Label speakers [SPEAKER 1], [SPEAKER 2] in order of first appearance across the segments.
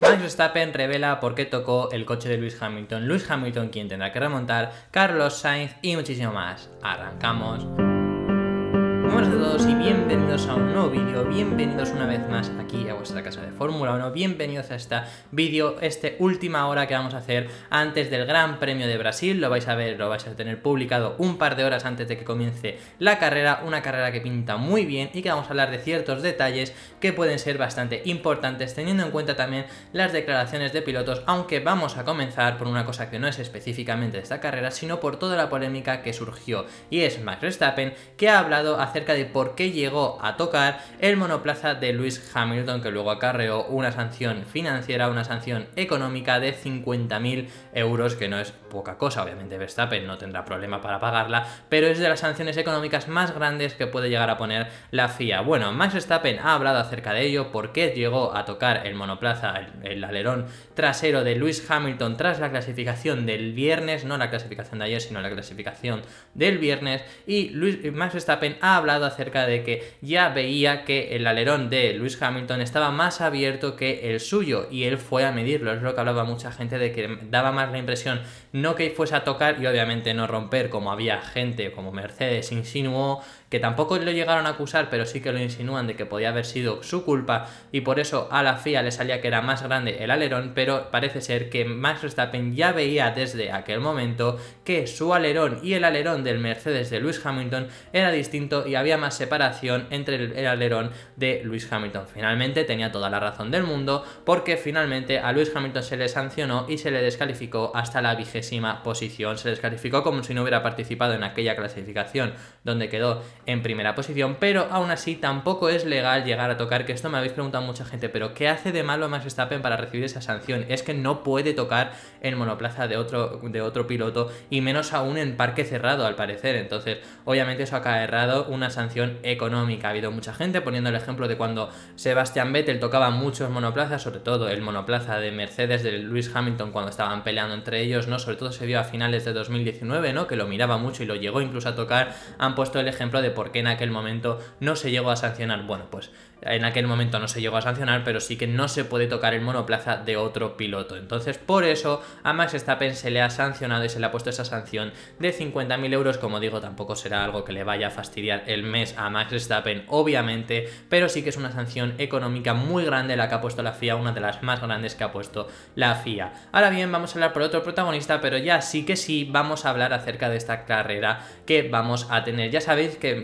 [SPEAKER 1] Max Verstappen revela por qué tocó el coche de Lewis Hamilton. Lewis Hamilton, quien tendrá que remontar, Carlos Sainz y muchísimo más. Arrancamos. Muy buenas a todos y bienvenidos a un nuevo vídeo, bienvenidos una vez más aquí a vuestra casa de Fórmula 1, bienvenidos a este vídeo, última hora que vamos a hacer antes del Gran Premio de Brasil. Lo vais a ver, lo vais a tener publicado un par de horas antes de que comience la carrera, una carrera que pinta muy bien y que vamos a hablar de ciertos detalles que pueden ser bastante importantes teniendo en cuenta también las declaraciones de pilotos, aunque vamos a comenzar por una cosa que no es específicamente de esta carrera, sino por toda la polémica que surgió, y es Max Verstappen, que ha hablado acerca de por qué llegó a tocar el monoplaza de Lewis Hamilton, que luego acarreó una sanción financiera, una sanción económica de 50.000 euros, que no es poca cosa. Obviamente Verstappen no tendrá problema para pagarla, pero es de las sanciones económicas más grandes que puede llegar a poner la FIA. Bueno, Max Verstappen ha hablado acerca de ello, por qué llegó a tocar el monoplaza, el alerón trasero de Lewis Hamilton tras la clasificación del viernes, no la clasificación de ayer, sino la clasificación del viernes, y Max Verstappen ha hablado acerca de que ya veía que el alerón de Lewis Hamilton estaba más abierto que el suyo, y él fue a medirlo. Es lo que hablaba mucha gente, de que daba más la impresión no que fuese a tocar y obviamente no romper, como había gente como Mercedes insinuó, que tampoco lo llegaron a acusar, pero sí que lo insinúan de que podía haber sido su culpa, y por eso a la FIA le salía que era más grande el alerón. Pero parece ser que Max Verstappen ya veía desde aquel momento que su alerón y el alerón del Mercedes de Lewis Hamilton era distinto y había más separación entre el alerón de Lewis Hamilton. Finalmente tenía toda la razón del mundo, porque finalmente a Lewis Hamilton se le sancionó y se le descalificó hasta la 20ª posición. Se descalificó como si no hubiera participado en aquella clasificación donde quedó en primera posición, pero aún así tampoco es legal llegar a tocar, que esto me habéis preguntado mucha gente, pero ¿qué hace de malo Max Verstappen para recibir esa sanción? Es que no puede tocar el monoplaza de otro piloto, y menos aún en parque cerrado al parecer. Entonces obviamente eso ha acarreado una sanción económica. Ha habido mucha gente poniendo el ejemplo de cuando Sebastian Vettel tocaba muchos monoplazas, sobre todo el monoplaza de Mercedes de Lewis Hamilton, cuando estaban peleando entre ellos, ¿no? Sobre todo se vio a finales de 2019, ¿no? Que lo miraba mucho y lo llegó incluso a tocar. Han puesto el ejemplo de por qué en aquel momento no se llegó a sancionar. Bueno, pues en aquel momento no se llegó a sancionar, pero sí que no se puede tocar el monoplaza de otro piloto. Entonces por eso a Max Verstappen se le ha sancionado y se le ha puesto esa sanción de 50.000 euros. Como digo, tampoco será algo que le vaya a fastidiar el mes a Max Verstappen, obviamente, pero sí que es una sanción económica muy grande la que ha puesto la FIA, una de las más grandes que ha puesto la FIA. Ahora bien, vamos a hablar por otro protagonista, pero ya sí que sí vamos a hablar acerca de esta carrera que vamos a tener. Ya sabéis que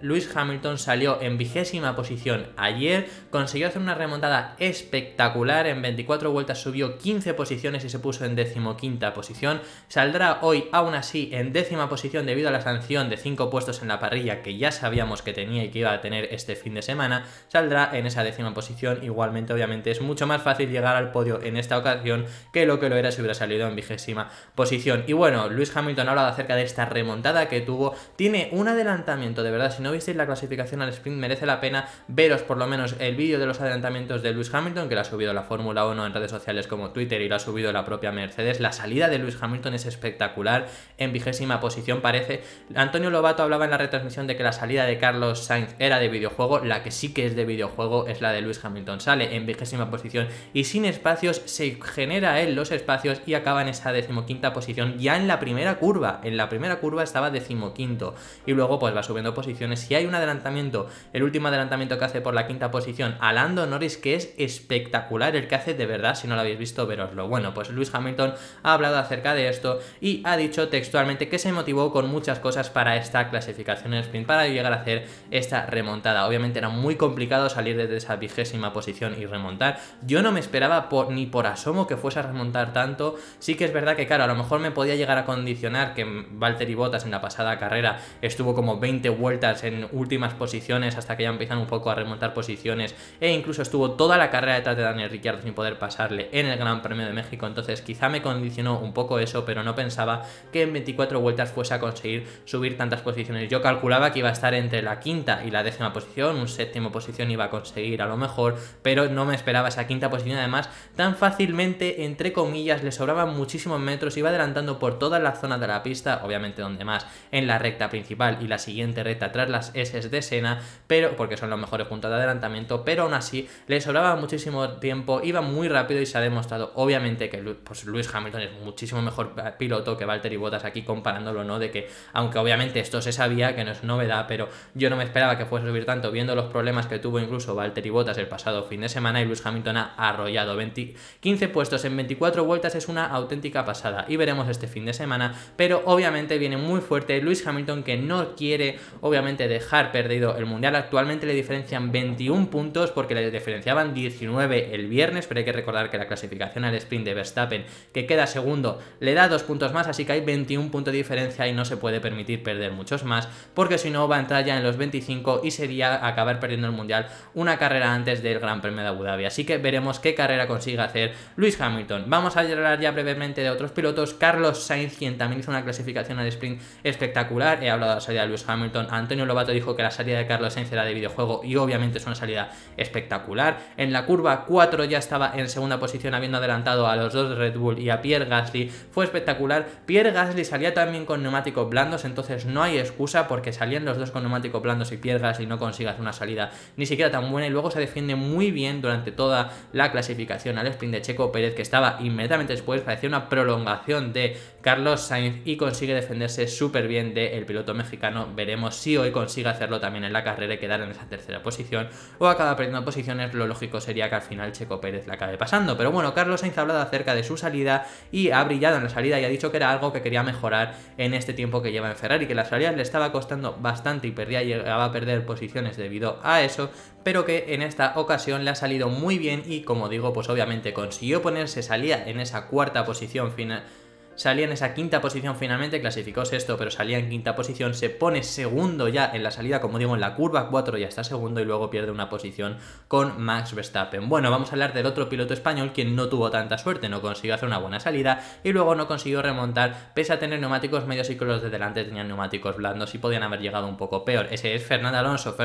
[SPEAKER 1] Lewis Hamilton salió en 20ª posición ayer, consiguió hacer una remontada espectacular, en 24 vueltas subió 15 posiciones y se puso en 15ª posición. Saldrá hoy aún así en 10ª posición debido a la sanción de 5 puestos en la parrilla que ya sabíamos que tenía y que iba a tener este fin de semana. Saldrá en esa 10ª posición. Igualmente obviamente es mucho más fácil llegar al podio en esta ocasión que lo era si hubiera salido en 20ª posición. Y bueno, Lewis Hamilton ha hablado acerca de esta remontada que tuvo. Tiene un adelantamiento, de verdad, si no visteis la clasificación al sprint merece la pena veros por lo menos el vídeo de los adelantamientos de Lewis Hamilton, que lo ha subido la Fórmula 1 en redes sociales como Twitter y lo ha subido la propia Mercedes. La salida de Lewis Hamilton es espectacular, en 20ª posición parece. Antonio Lobato hablaba en la retransmisión de que la salida de Carlos Sainz era de videojuego. La que sí que es de videojuego es la de Lewis Hamilton. Sale en 20ª posición y sin espacios, se genera él los espacios y acaba en esa 15ª posición ya en la primera curva. En la primera curva estaba 15º y luego pues va subiendo posiciones. Si hay un adelantamiento, el último adelantamiento que hace por la 5ª posición a Lando Norris, que es espectacular el que hace, de verdad, si no lo habéis visto, veroslo. Bueno, pues Lewis Hamilton ha hablado acerca de esto y ha dicho textualmente que se motivó con muchas cosas para esta clasificación en sprint, para llegar a hacer esta remontada. Obviamente era muy complicado salir desde esa 20ª posición y remontar. Yo no me esperaba ni por asomo que fuese a remontar tanto. Sí que es verdad que, claro, a lo mejor me podía llegar a condicionar que Valtteri Bottas en la pasada carrera estuvo como 20 vueltas en últimas posiciones hasta que ya empiezan un poco a remontar posiciones, e incluso estuvo toda la carrera detrás de Daniel Ricciardo sin poder pasarle en el Gran Premio de México. Entonces quizá me condicionó un poco eso, pero no pensaba que en 24 vueltas fuese a conseguir subir tantas posiciones. Yo calculaba que iba a estar entre la 5ª y la 10ª posición, un 7ª posición iba a conseguir a lo mejor, pero no me esperaba esa 5ª posición. Además, tan fácilmente, entre comillas, le sobraban muchísimos metros, iba adelantando por toda la zona de la pista, obviamente donde más, en la recta principal y la siguiente recta tras las S de Senna, pero porque son los mejores puntos de adelantamiento, pero aún así le sobraba muchísimo tiempo, iba muy rápido y se ha demostrado obviamente que pues Lewis Hamilton es muchísimo mejor piloto que Valtteri Bottas, aquí comparándolo, ¿no? De que, aunque obviamente esto se sabía, que no es novedad, pero yo no me esperaba que fuese a subir tanto, viendo los problemas que tuvo incluso Valtteri Bottas el pasado fin de semana, y Lewis Hamilton ha arrollado 15 puestos en 24 vueltas, es una auténtica pasada, y veremos este fin de semana, pero obviamente viene muy fuerte Lewis Hamilton, que no quiere obviamente dejar perdido el mundial. Actualmente le diferencian 21 puntos porque le diferenciaban 19 el viernes, pero hay que recordar que la clasificación al sprint de Verstappen, que queda segundo, le da 2 puntos más, así que hay 21 puntos de diferencia y no se puede permitir perder muchos más, porque si no va a entrar ya en los 25 y sería acabar perdiendo el mundial una carrera antes del Gran Premio de Abu Dhabi. Así que veremos qué carrera consigue hacer Lewis Hamilton. Vamos a hablar ya brevemente de otros pilotos. Carlos Sainz, quien también hizo una clasificación al sprint espectacular. He hablado de la salida de Lewis Hamilton. Antonio Lobato dijo que la salida de Carlos Sainz era de videojuego, y obviamente es una salida espectacular. En la curva 4 ya estaba en segunda posición, habiendo adelantado a los dos de Red Bull y a Pierre Gasly. Fue espectacular. Pierre Gasly salía también con neumáticos blandos, entonces no hay excusa, porque salían los dos con neumáticos blandos y Pierre Gasly no consigue hacer una salida ni siquiera tan buena, y luego se defiende muy bien durante toda la clasificación al sprint de Checo Pérez, que estaba inmediatamente después, parecía una prolongación de Carlos Sainz, y consigue defenderse súper bien del piloto mexicano. Veremos si hoy consigue hacerlo también en la carrera y quedar en esa tercera posición, o acaba perdiendo posiciones. Lo lógico sería que al final Checo Pérez la acabe pasando, pero bueno, Carlos Sainz ha hablado acerca de su salida y ha brillado en la salida, y ha dicho que era algo que quería mejorar en este tiempo que lleva en Ferrari, que la salida le estaba costando bastante y llegaba a perder posiciones debido a eso, pero que en esta ocasión le ha salido muy bien, y como digo, pues obviamente consiguió ponerse, salía en esa cuarta posición final. Salía en esa quinta posición finalmente, clasificó sexto, pero salía en quinta posición, se pone segundo ya en la salida, como digo, en la curva 4 ya está segundo, y luego pierde una posición con Max Verstappen. Bueno, vamos a hablar del otro piloto español, quien no tuvo tanta suerte, no consiguió hacer una buena salida y luego no consiguió remontar, pese a tener neumáticos medios, y que los de delante tenían neumáticos blandos y podían haber llegado un poco peor. Ese es Fernando Alonso,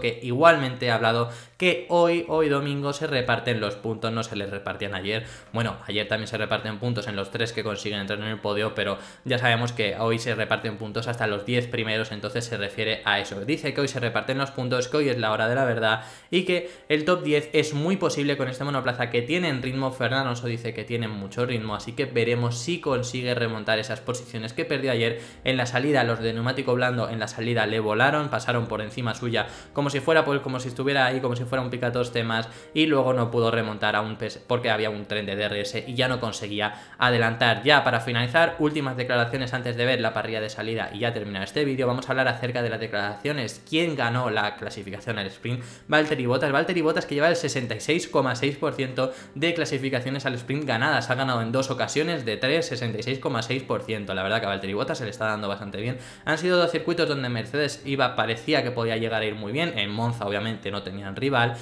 [SPEAKER 1] que igualmente ha hablado que hoy domingo se reparten los puntos, no se les repartían ayer. Bueno, ayer también se reparten puntos en los 3 que consiguen entrar en el podio, pero ya sabemos que hoy se reparten puntos hasta los 10 primeros, entonces se refiere a eso. Dice que hoy se reparten los puntos, que hoy es la hora de la verdad, y que el top 10 es muy posible con este monoplaza, que tiene en ritmo. Fernando Alonso dice que tiene mucho ritmo, así que veremos si consigue remontar esas posiciones que perdió ayer en la salida. Los de neumático blando en la salida le volaron, pasaron por encima suya como si fuera, pues, como si estuviera ahí, como si fuera un picatoste más, y luego no pudo remontar aún porque había un tren de DRS y ya no conseguía adelantar. Ya para finalizar, últimas declaraciones antes de ver la parrilla de salida y ya terminar este vídeo. Vamos a hablar acerca de las declaraciones. ¿Quién ganó la clasificación al sprint? Valtteri Bottas, que lleva el 66,6% de clasificaciones al sprint ganadas. Ha ganado en 2 ocasiones de 3, 66,6%. La verdad que a Valtteri Bottas se le está dando bastante bien. Han sido 2 circuitos donde Mercedes parecía que podía llegar a ir muy bien. En Monza obviamente no tenían rival,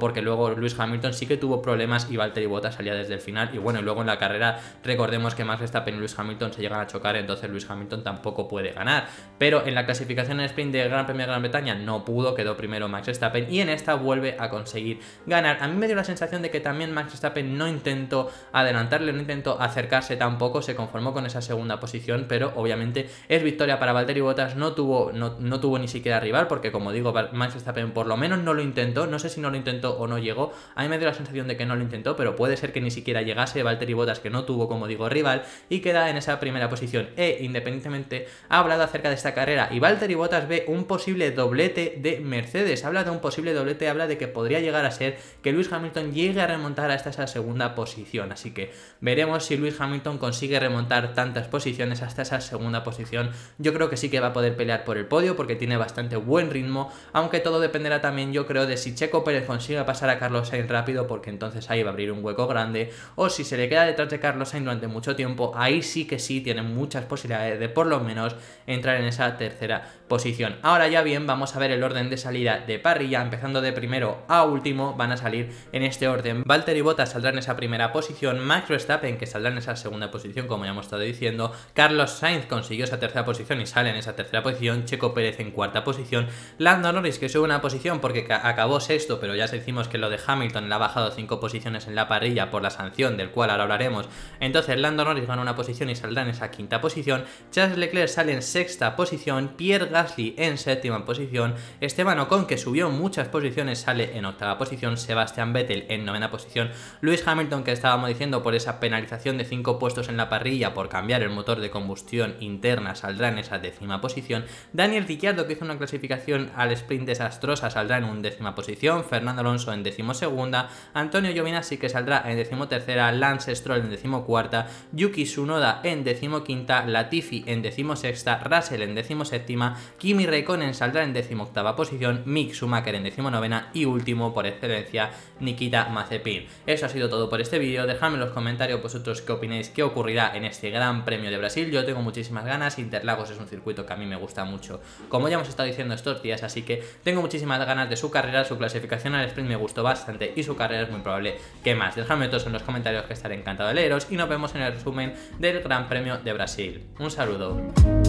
[SPEAKER 1] porque luego Lewis Hamilton sí que tuvo problemas y Valtteri Bottas salía desde el final. Y bueno, luego en la carrera recordemos que Max Verstappen y Lewis Hamilton se llegan a chocar, entonces Lewis Hamilton tampoco puede ganar. Pero en la clasificación en sprint del Gran Premio de Gran Bretaña no pudo, quedó primero Max Verstappen, y en esta vuelve a conseguir ganar. A mí me dio la sensación de que también Max Verstappen no intentó adelantarle, no intentó acercarse tampoco, se conformó con esa segunda posición, pero obviamente es victoria para Valtteri Bottas. No tuvo ni siquiera rival, porque como digo, Max Verstappen por lo menos no lo intentó. No sé si no lo intentó o no llegó, a mí me dio la sensación de que no lo intentó, pero puede ser que ni siquiera llegase. Valtteri Bottas, que no tuvo, como digo, rival, y queda en esa primera posición. Independientemente, ha hablado acerca de esta carrera, y Valtteri Bottas ve un posible doblete de Mercedes. Habla de un posible doblete, habla de que podría llegar a ser que Lewis Hamilton llegue a remontar hasta esa segunda posición, así que veremos si Lewis Hamilton consigue remontar tantas posiciones hasta esa segunda posición. Yo creo que sí que va a poder pelear por el podio, porque tiene bastante buen ritmo, aunque todo dependerá también, yo creo, de si Checo Pérez consigue pasar a Carlos Sainz rápido, porque entonces ahí va a abrir un hueco grande, o si se le queda detrás de Carlos Sainz durante mucho tiempo, ahí sí que sí tiene muchas posibilidades de por lo menos entrar en esa tercera posición. Ahora ya bien, vamos a ver el orden de salida de parrilla, empezando de primero a último, van a salir en este orden. Valtteri Bottas saldrá en esa primera posición, Max Verstappen, que saldrá en esa segunda posición, como ya hemos estado diciendo, Carlos Sainz consiguió esa tercera posición y sale en esa tercera posición, Checo Pérez en cuarta posición, Lando Norris, que sube una posición porque acabó sexto, pero ya decimos que lo de Hamilton le ha bajado 5 posiciones en la parrilla por la sanción, del cual ahora hablaremos. Entonces Lando Norris ganó novena posición y saldrá en esa quinta posición. Charles Leclerc sale en sexta posición, Pierre Gasly en séptima posición, Esteban Ocon, que subió muchas posiciones, sale en octava posición, Sebastian Vettel en novena posición, Lewis Hamilton, que estábamos diciendo por esa penalización de 5 puestos en la parrilla por cambiar el motor de combustión interna, saldrá en esa décima posición, Daniel Ricciardo, que hizo una clasificación al sprint desastrosa, saldrá en undécima posición, Fernando Alonso en decimosegunda, Antonio Giovinazzi, que saldrá en decimotercera, Lance Stroll en decimocuarta, Yuki Tsunoda en decimoquinta, Latifi en decimosexta, Russell en decimoséptima, Kimi Räikkönen saldrá en decimoctava posición, Mick Schumacher en decimonovena y último por excelencia Nikita Mazepin. Eso ha sido todo por este vídeo. Dejadme en los comentarios vosotros qué opináis, qué ocurrirá en este Gran Premio de Brasil. Yo tengo muchísimas ganas. Interlagos es un circuito que a mí me gusta mucho, como ya hemos estado diciendo estos días, así que tengo muchísimas ganas de su carrera. Su clasificación al sprint me gustó bastante y su carrera es muy probable que más. Dejadme todos en los comentarios, que estaré encantado de leeros, y nos vemos en el resumen del Gran Premio de Brasil. Un saludo.